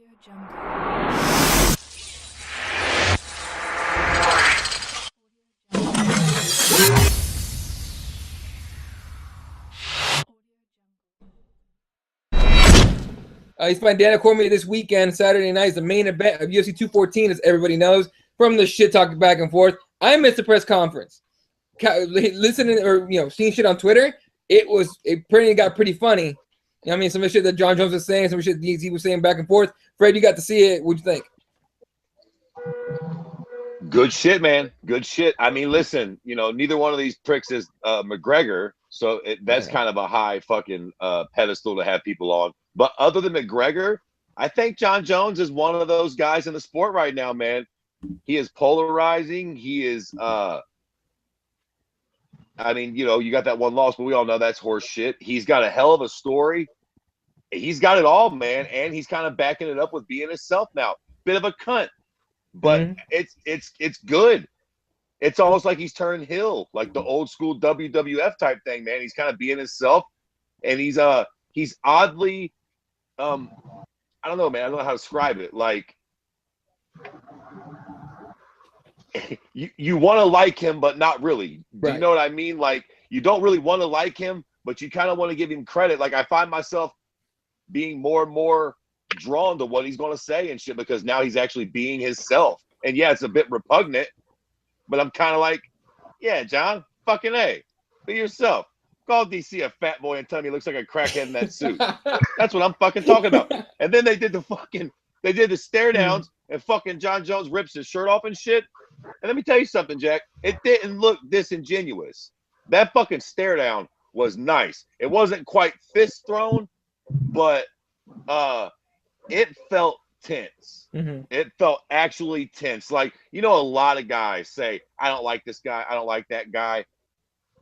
He's fighting Daniel Cormier this weekend, Saturday night. Is the main event of UFC 214, as everybody knows. From the shit talking back and forth, I missed the press conference. Listening or seeing shit on Twitter, it got pretty funny. You know what I mean, some of the shit that John Jones was saying, some of the shit DC was saying back and forth. Fred, you got to see it. What'd you think? Good shit, man. Good shit. I mean, listen, neither one of these pricks is McGregor, so that's kind of a high fucking pedestal to have people on. But other than McGregor, I think John Jones is one of those guys in the sport right now, man. He is polarizing. He is, you got that one loss, but we all know that's horse shit. He's got a hell of a story. He's got it all, man, and he's kind of backing it up with being himself now. Bit of a cunt, but it's good. It's almost like he's turned heel, like the old school WWF type thing, man. He's kind of being himself, and he's oddly, I don't know, man. I don't know how to describe it. Like, you want to like him, but not really. Do you know what I mean? Like, you don't really want to like him, but you kind of want to give him credit. Like, I find myself being more and more drawn to what he's going to say and shit, because now he's actually being himself. And yeah, it's a bit repugnant, but I'm kind of like, yeah, John, fucking A, be yourself. Call DC a fat boy and tell me he looks like a crackhead in that suit. That's what I'm fucking talking about. And then they did the stare downs, and fucking John Jones rips his shirt off and shit. And let me tell you something, Jack. It didn't look disingenuous. That fucking stare down was nice. It wasn't quite fist thrown, but it felt tense. It felt actually tense. Like, a lot of guys say, I don't like this guy, I don't like that guy.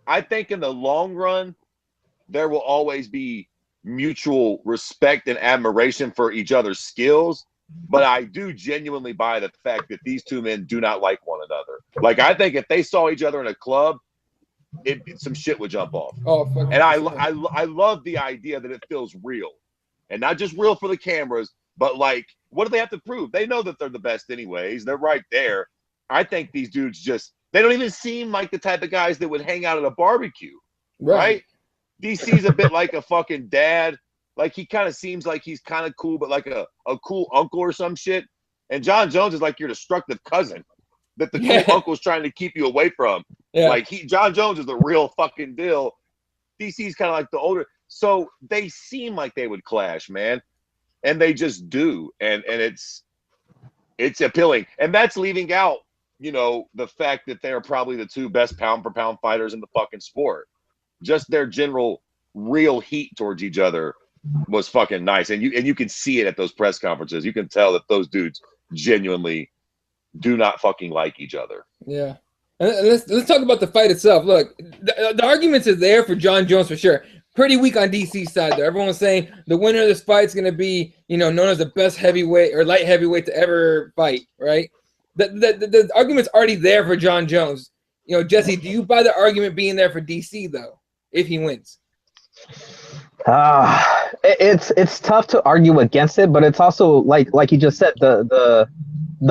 I think in the long run, there will always be mutual respect and admiration for each other's skills. But I do genuinely buy the fact that these two men do not like one another. Like, I think if they saw each other in a club, some shit would jump off. And I love the idea that it feels real. And not just real for the cameras, but like, what do they have to prove? They know that they're the best anyways. They're right there. I think these dudes they don't even seem like the type of guys that would hang out at a barbecue, right? DC's a bit like a fucking dad. Like, he kind of seems like he's kind of cool, but like a cool uncle or some shit. And John Jones is like your destructive cousin that the cool uncle's trying to keep you away from. Like, John Jones is the real fucking deal. DC's kind of like the older. So they seem like they would clash, man. And they just do. And it's appealing. And that's leaving out, the fact that they're probably the two best pound for pound fighters in the fucking sport. Just their general real heat towards each other was fucking nice. And you can see it at those press conferences. You can tell that those dudes genuinely do not fucking like each other. Yeah. And let's talk about the fight itself. Look, the arguments are there for John Jones for sure. Pretty weak on DC's side, though. Everyone's saying the winner of this fight is going to be, known as the best heavyweight or light heavyweight to ever fight, right? The argument's already there for John Jones. Jesse, do you buy the argument being there for DC, though, if he wins? It's tough to argue against it, but it's also like you just said, the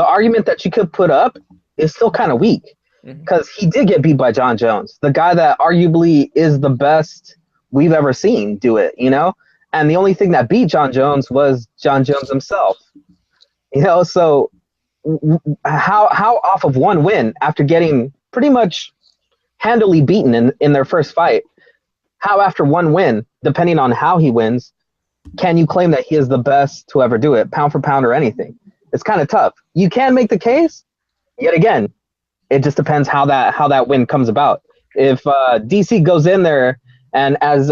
argument that you could put up is still kind of weak, because he did get beat by John Jones, the guy that arguably is the best we've ever seen do it, and the only thing that beat John Jones was John Jones himself, so how off of one win after getting pretty much handily beaten in their first fight, how after one win, depending on how he wins, can you claim that he is the best to ever do it, pound for pound or anything? It's kind of tough. You can make the case. Yet again, it just depends how that win comes about. If DC goes in there and as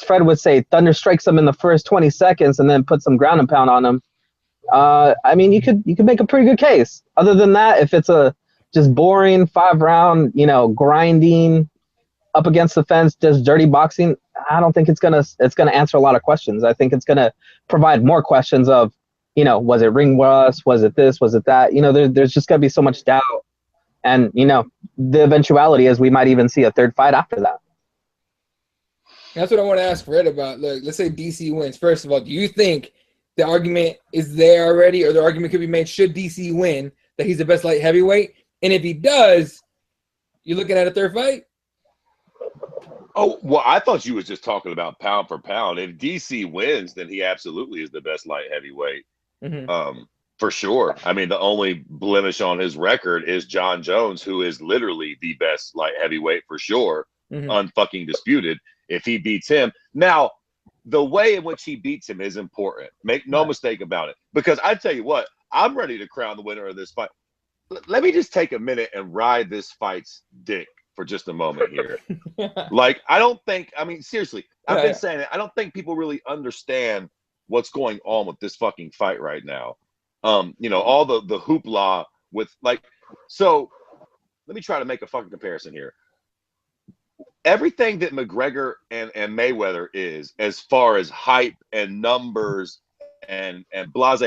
Fred would say, thunder strikes him in the first 20 seconds and then put some ground and pound on him, I mean, you could make a pretty good case. Other than that, if it's a just boring 5-round, grinding up against the fence, just dirty boxing, I don't think it's gonna answer a lot of questions. I think it's gonna provide more questions of, was it ring rust? Was it this? Was it that? There's just gonna be so much doubt, and the eventuality is we might even see a third fight after that. That's what I want to ask Fred about. Look, let's say DC wins. First of all, do you think the argument is there already, or the argument could be made should DC win that he's the best light heavyweight, and if he does, you're looking at a third fight. Oh, well, I thought you was just talking about pound for pound. If DC wins, then he absolutely is the best light heavyweight. For sure. I mean, the only blemish on his record is John Jones, who is literally the best light heavyweight for sure, unfucking disputed. If he beats him, now the way in which he beats him is important. Make no mistake about it. Because I tell you what, I'm ready to crown the winner of this fight. Let me just take a minute and ride this fight's dick for just a moment here. Like, I don't think, I mean, seriously, I've been saying it. I don't think people really understand what's going on with this fucking fight right now. You know, all the hoopla with, like, so let me try to make a fucking comparison here. Everything that McGregor and Mayweather is, as far as hype and numbers and blase,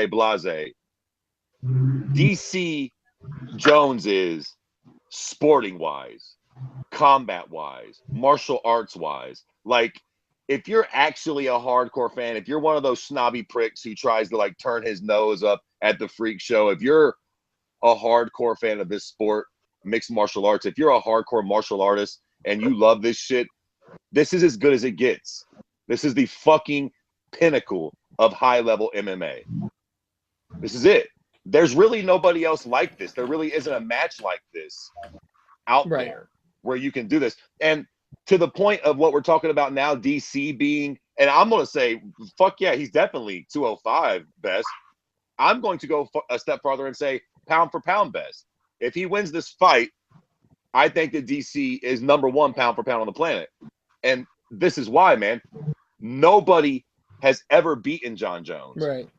DC Jones is sporting wise, combat wise, martial arts wise. Like, if you're actually a hardcore fan, if you're one of those snobby pricks who tries to like turn his nose up at the freak show, if you're a hardcore fan of this sport, mixed martial arts, if you're a hardcore martial artist and you love this shit, this is as good as it gets. This is the fucking pinnacle of high level MMA. This is it. There's really nobody else like this. There really isn't a match like this out there where you can do this. And to the point of what we're talking about now, DC being, and I'm going to say, fuck yeah, he's definitely 205 best. I'm going to go a step farther and say pound for pound best. If he wins this fight, I think that DC is number one pound for pound on the planet. And this is why, man. Nobody has ever beaten John Jones. Right.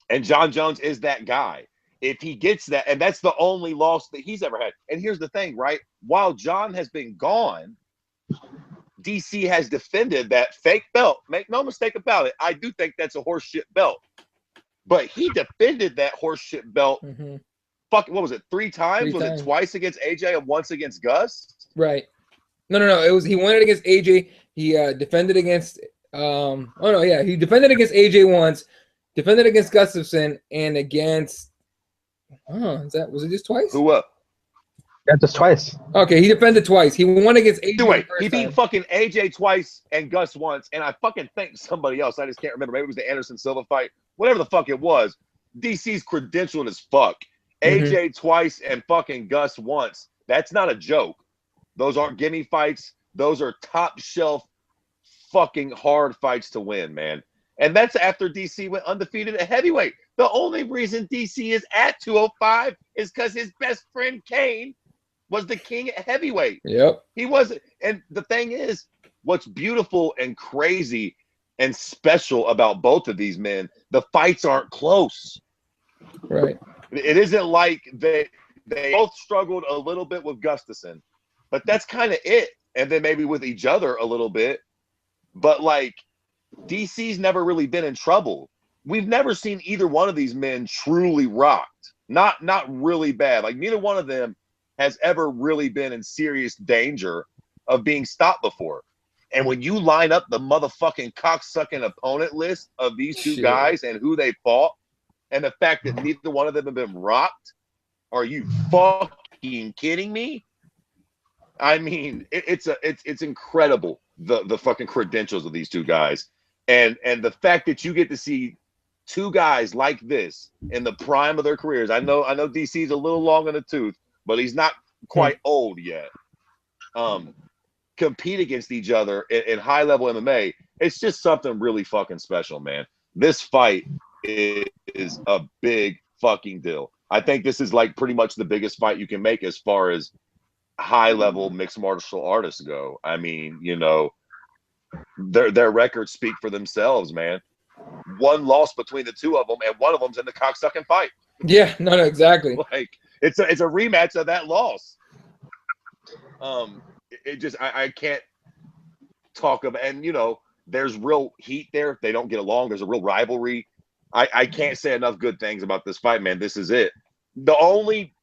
And John Jones is that guy. If he gets that, and that's the only loss that he's ever had. And here's the thing, right? While John has been gone, DC has defended that fake belt. Make no mistake about it. I do think that's a horseshit belt. But he defended that horseshit belt. Fuck, what was it? 3 times? Was it twice against AJ and once against Gus? Right. No. It was, he won it against AJ. He defended against he defended against AJ once, defended against Gustafson, and against was it just twice? Who up? Yeah, just twice. Okay, he defended twice. He won against AJ. Anyway, he beat fucking AJ twice and Gus once, and I fucking think somebody else. I just can't remember. Maybe it was the Anderson Silva fight. Whatever the fuck it was. DC's credentialed as fuck. AJ twice and fucking Gus once. That's not a joke. Those aren't gimme fights. Those are top shelf fucking hard fights to win, man. And that's after DC went undefeated at heavyweight. The only reason DC is at 205 is because his best friend Kane was the king at heavyweight. Yep. He wasn't. And the thing is, what's beautiful and crazy and special about both of these men, the fights aren't close. Right. It isn't like they both struggled a little bit with Gustafson, but that's kind of it. And then maybe with each other a little bit. But like, DC's never really been in trouble. We've never seen either one of these men truly rocked. Not really bad. Like, neither one of them has ever really been in serious danger of being stopped before. And when you line up the motherfucking cocksucking opponent list of these two guys and who they fought, and the fact that neither one of them have been rocked, are you fucking kidding me? I mean, it's incredible, the fucking credentials of these two guys. And the fact that you get to see two guys like this in the prime of their careers. I know DC's a little long in the tooth, but he's not quite old yet. Compete against each other in high level MMA. It's just something really fucking special, man. This fight is a big fucking deal. I think this is like pretty much the biggest fight you can make as far as high level mixed martial artists go. I mean, you know, their records speak for themselves, man. One loss between the two of them, and one of them's in the cocksucking fight. Yeah, no, exactly. Like, it's a rematch of that loss. It just, I can't talk about, and you know, there's real heat there. They don't get along. There's a real rivalry. I can't say enough good things about this fight, man. This is it. The only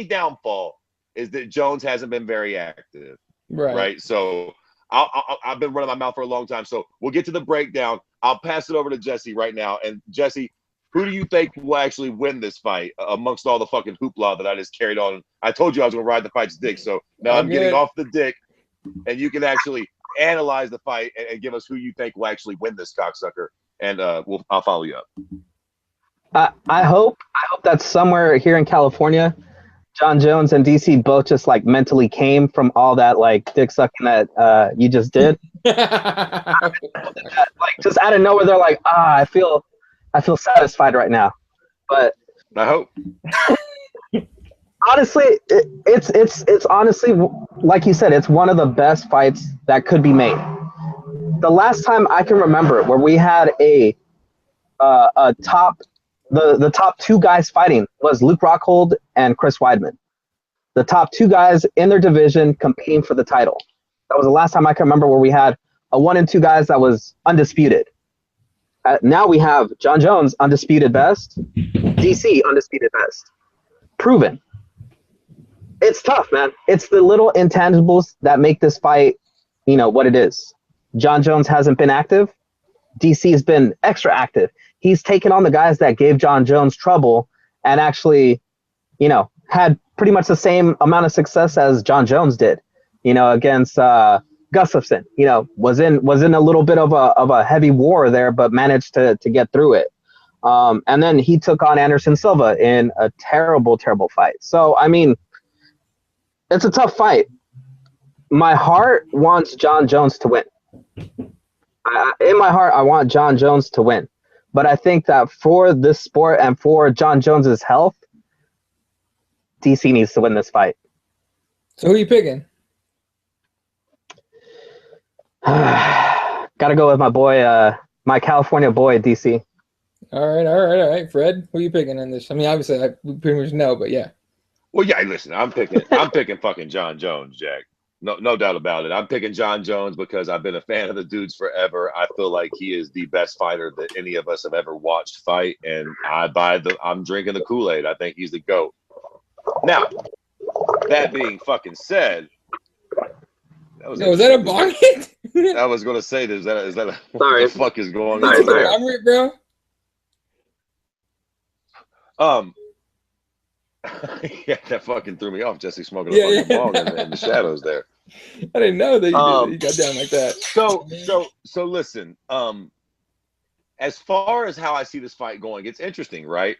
downfall is that Jones hasn't been very active. Right. So I've been running my mouth for a long time, so we'll get to the breakdown. I'll pass it over to Jesse right now. And Jesse, who do you think will actually win this fight amongst all the fucking hoopla that I just carried on? I told you I was going to ride the fight's dick, so now I'm getting off the dick, and you can actually analyze the fight and give us who you think will actually win this cocksucker, and I'll follow you up. I hope that somewhere here in California, John Jones and DC both just like mentally came from all that like dick sucking that you just did. Like just out of nowhere, they're like, I feel satisfied right now. But I hope. Honestly, it's honestly, like you said, it's one of the best fights that could be made. The last time I can remember where we had the top two guys fighting was Luke Rockhold and Chris Weidman. The top two guys in their division competing for the title. That was the last time I can remember where we had a 1 and 2 guys that was undisputed. Now we have John Jones undisputed best, DC undisputed best. Proven. It's tough, man. It's the little intangibles that make this fight, what it is. John Jones hasn't been active. DC's been extra active. He's taken on the guys that gave John Jones trouble and actually, had pretty much the same amount of success as John Jones did, against Gustafsson. Was in a little bit of a heavy war there, but managed to get through it. And then he took on Anderson Silva in a terrible, terrible fight. So, I mean, it's a tough fight. My heart wants John Jones to win. In my heart, I want John Jones to win. But I think that for this sport and for John Jones's health, DC needs to win this fight. So who are you picking? Gotta go with my boy, my California boy, DC. All right. Fred, who are you picking in this? I mean, obviously, I pretty much know, but yeah. Well, yeah, listen, I'm picking fucking John Jones, Jack. No doubt about it. I'm picking John Jones because I've been a fan of the dudes forever. I feel like he is the best fighter that any of us have ever watched fight, and I'm drinking the Kool-Aid. I think he's the GOAT. Now, that being fucking said, was that a bong hit? I was gonna say, is that Sorry. What the fuck is going on? Sorry, bro. Yeah, that fucking threw me off. Jesse smoking a fucking bong in the shadows there. I didn't know that you got down like that. So listen. As far as how I see this fight going, it's interesting, right?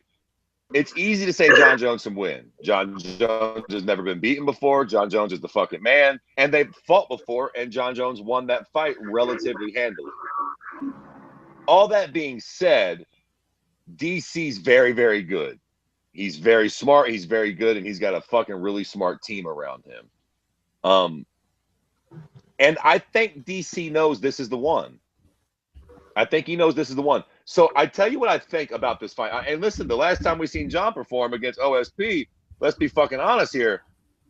It's easy to say John Jones can win. John Jones has never been beaten before. John Jones is the fucking man, and they've fought before, and John Jones won that fight relatively handily. All that being said, DC's very, very good. He's very smart. He's very good, and he's got a fucking really smart team around him. And I think DC knows this is the one. I think he knows this is the one. So I tell you what I think about this fight. And listen, the last time we seen John perform against OSP, let's be fucking honest here,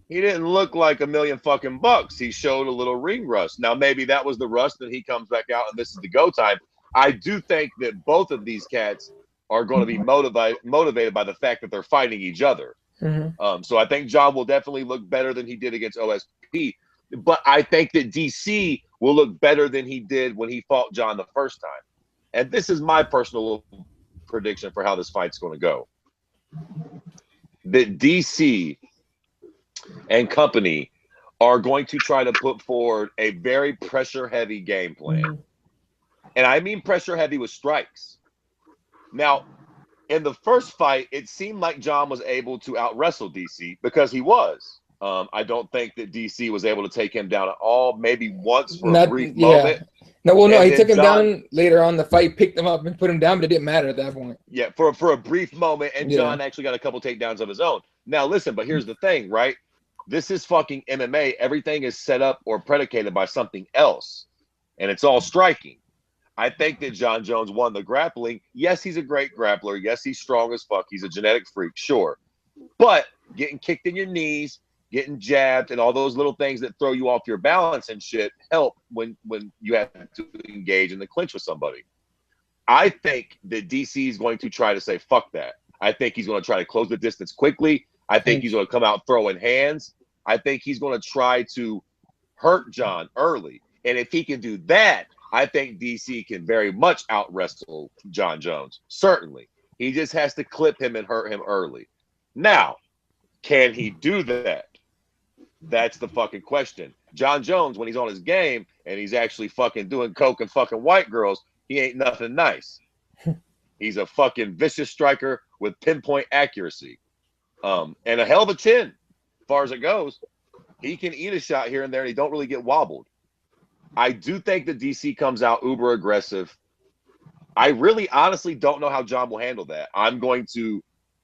he didn't look like $1 million fucking bucks. He showed a little ring rust. Now maybe that was the rust, and he comes back out, and this is the go time. I do think that both of these cats are going to be motivated by the fact that they're fighting each other. Mm-hmm. So I think John will definitely look better than he did against OSP. But I think that DC will look better than he did when he fought John the first time. And this is my personal prediction for how this fight's going to go. That DC and company are going to try to put forward a very pressure-heavy game plan. And I mean pressure-heavy with strikes. Now, in the first fight, it seemed like John was able to out-wrestle DC because he was. I don't think that DC was able to take him down at all. Maybe once for a brief moment. No, he took him down later on the fight, picked him up and put him down, but it didn't matter at that point. Yeah, for a brief moment, and John actually got a couple takedowns of his own. Now, listen, but here's the thing, right? This is fucking MMA. Everything is set up or predicated by something else, and it's all striking. I think that John Jones won the grappling. Yes, he's a great grappler. Yes, he's strong as fuck. He's a genetic freak, sure. But getting kicked in your knees, getting jabbed, and all those little things that throw you off your balance and shit help when you have to engage in the clinch with somebody. I think that DC is going to try to say, fuck that. I think he's going to try to close the distance quickly. I think he's going to come out throwing hands. I think he's going to try to hurt John early. And if he can do that, I think DC can very much out wrestle John Jones. Certainly. He just has to clip him and hurt him early. Now, can he do that? That's the fucking question. John Jones, when he's on his game and he's actually fucking doing coke and fucking white girls, he ain't nothing nice. He's a fucking vicious striker with pinpoint accuracy. And a hell of a chin, as far as it goes. He can eat a shot here and there, and he don't really get wobbled. I do think that DC comes out uber aggressive. I really honestly don't know how John will handle that. I'm going to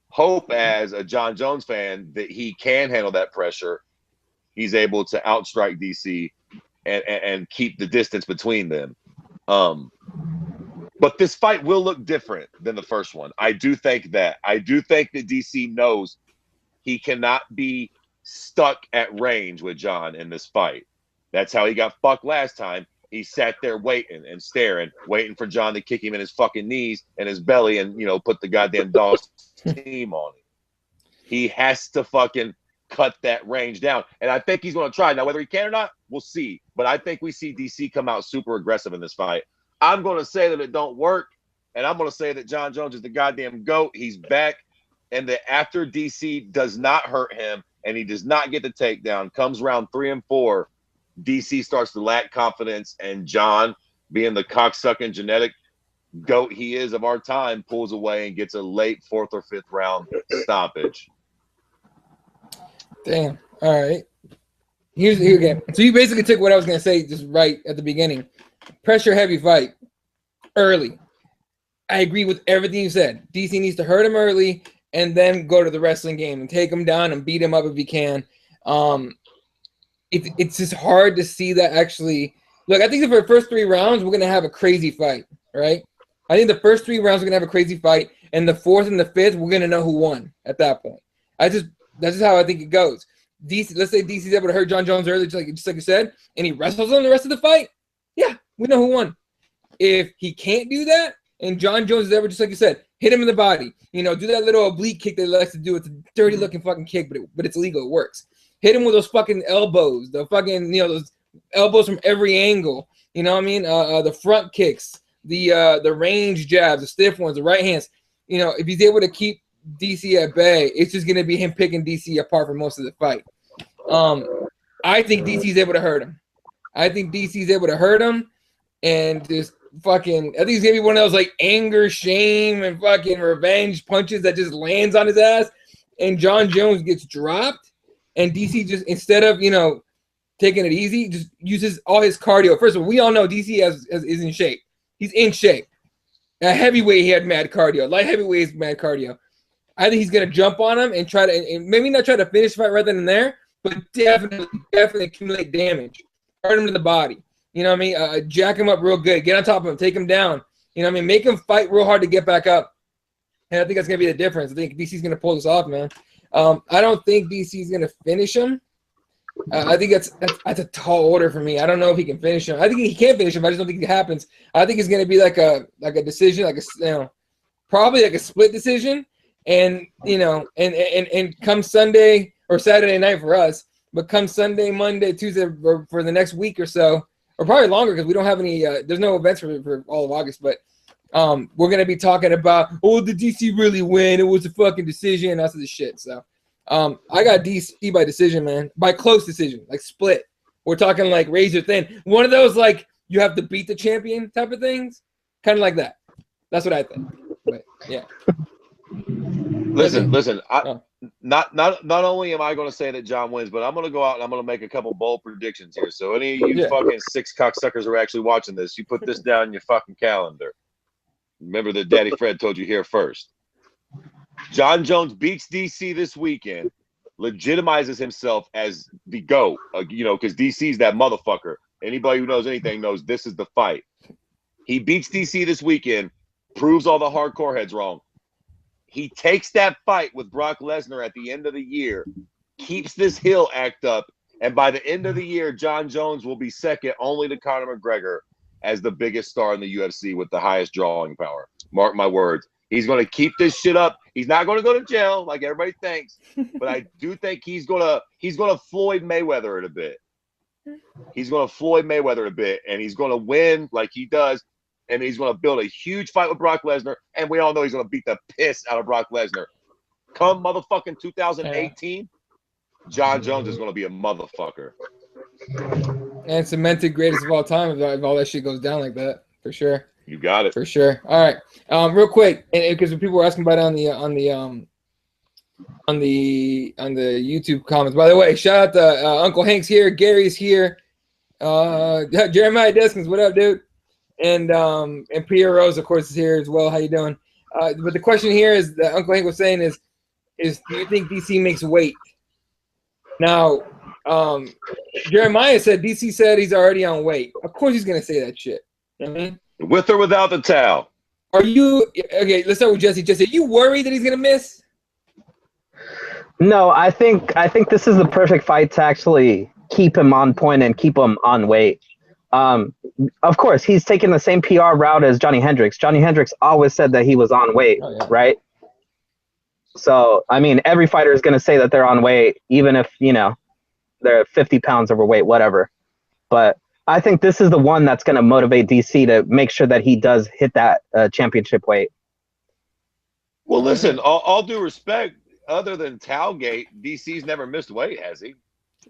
hope as a John Jones fan that he can handle that pressure. He's able to outstrike DC and keep the distance between them. But this fight will look different than the first one. I do think that. I do think that DC knows he cannot be stuck at range with John in this fight. That's how he got fucked last time. He sat there waiting and staring, waiting for John to kick him in his fucking knees and his belly and, put the goddamn dog's team on him. He has to fucking cut that range down. And I think he's going to try. Now, whether he can or not, we'll see. But I think we see DC come out super aggressive in this fight. I'm going to say that it don't work. And I'm going to say that John Jones is the goddamn GOAT. He's back. And that after DC does not hurt him and he does not get the takedown, comes round 3 and 4, DC starts to lack confidence, and John, being the cocksucking genetic GOAT he is of our time, pulls away and gets a late 4th or 5th round stoppage. Damn. All right. Here again. So you basically took what I was going to say just right at the beginning. Pressure heavy fight early. I agree with everything you said. DC needs to hurt him early and then go to the wrestling game and take him down and beat him up if he can. It's just hard to see that actually. Look, I think for the first 3 rounds, we're going to have a crazy fight, right? I think the first 3 rounds, we're going to have a crazy fight. And the 4th and the 5th, we're going to know who won at that point. That's just how I think it goes. DC, let's say DC's able to hurt John Jones early, just like you said, and he wrestles him the rest of the fight. Yeah, we know who won. If he can't do that, and John Jones is ever, just like you said, hit him in the body, do that little oblique kick that he likes to do. It's a dirty looking fucking kick, but it's legal. It works. Hit him with those fucking elbows, the fucking, those elbows from every angle. You know what I mean? The front kicks, the range jabs, the stiff ones, the right hands. If he's able to keep DC at bay, it's just going to be him picking DC apart for most of the fight. I think DC's able to hurt him. And just fucking, I think he's going to be one of those like anger, shame, and fucking revenge punches that just lands on his ass. And John Jones gets dropped. And DC just, instead of, taking it easy, just uses all his cardio. First of all, we all know DC is in shape. He's in shape. At heavyweight, he had mad cardio. Light heavyweight is mad cardio. I think he's going to jump on him and try to, and maybe not try to finish the fight right then and there, but definitely accumulate damage. Hurt him to the body. You know what I mean? Jack him up real good. Get on top of him. Take him down. You know what I mean? Make him fight real hard to get back up. And I think that's going to be the difference. I think DC's going to pull this off, man. I don't think DC's going to finish him. I think that's a tall order for me. I don't know if he can finish him. I think he can finish him. I just don't think it happens. I think it's going to be like a decision, probably like a split decision. And and come Sunday or Saturday night for us, but come Sunday, Monday, Tuesday for the next week or so, or probably longer because we don't have any. There's no events for all of August, but we're gonna be talking about, did DC really win? It was a fucking decision. That's the shit. So I got DC by decision, man, by close decision, like split. We're talking like razor thin. One of those like you have to beat the champion type of things, kind of like that. That's what I think. But yeah. Listen. Not only am I going to say that John wins, but I'm going to go out and I'm going to make a couple bold predictions here. So any of you fucking 6 cocksuckers who are actually watching this, you put this down in your fucking calendar. Remember that Daddy Fred told you here first. John Jones beats DC this weekend, legitimizes himself as the GOAT, because DC's that motherfucker. Anybody who knows anything knows this is the fight. He beats DC this weekend, proves all the hardcore heads wrong. He takes that fight with Brock Lesnar at the end of the year, keeps this heel act up, and by the end of the year, John Jones will be second only to Conor McGregor as the biggest star in the UFC with the highest drawing power. Mark my words. He's going to keep this shit up. He's not going to go to jail like everybody thinks, but I do think he's going to Floyd Mayweather it a bit. He's going to Floyd Mayweather a bit, and he's going to win like he does, and he's going to build a huge fight with Brock Lesnar, and we all know he's going to beat the piss out of Brock Lesnar. Come motherfucking 2018, John Jones is going to be a motherfucker. And cemented greatest of all time if all that shit goes down like that, for sure. You got it. For sure. All right. Real quick, because people were asking about it on the YouTube comments. By the way, shout out to Uncle Hank's here, Gary's here, Jeremiah Deskins, what up, dude? And Pierre Rose, of course, is here as well. How you doing? But the question here is that Uncle Hank was saying is do you think DC makes weight? Now, Jeremiah said DC said he's already on weight. Of course, he's gonna say that shit. You know what I mean? With or without the towel. Are you okay? Let's start with Jesse. Jesse, are you worried that he's gonna miss? No, I think this is the perfect fight to actually keep him on point and keep him on weight. Of course, he's taking the same PR route as Johnny Hendricks. Johnny Hendricks always said that he was on weight, right? So, I mean, every fighter is going to say that they're on weight, even if, they're 50 pounds overweight, whatever. But I think this is the one that's going to motivate DC to make sure that he does hit that championship weight. Well, listen, all due respect, other than Towgate, DC's never missed weight, has he?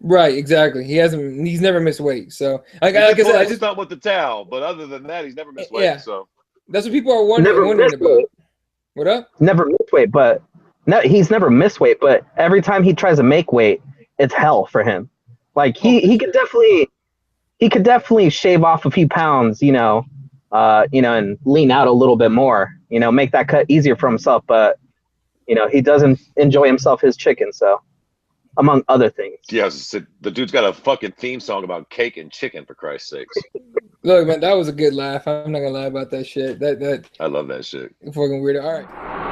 Right, exactly. He's never missed weight. So, like I said, I just not with the towel, but other than that, he's never missed weight. Yeah. So that's what people are wondering about. Weight. What up? Never missed weight, but no, he's never missed weight. But every time he tries to make weight, it's hell for him. Like he could definitely shave off a few pounds, and lean out a little bit more, make that cut easier for himself. But he doesn't enjoy himself his chicken, so among other things. Yeah, the dude's got a fucking theme song about cake and chicken, for Christ's sakes. Look, man, that was a good laugh. I'm not gonna lie about that shit. That I love that shit. Fucking weird. All right.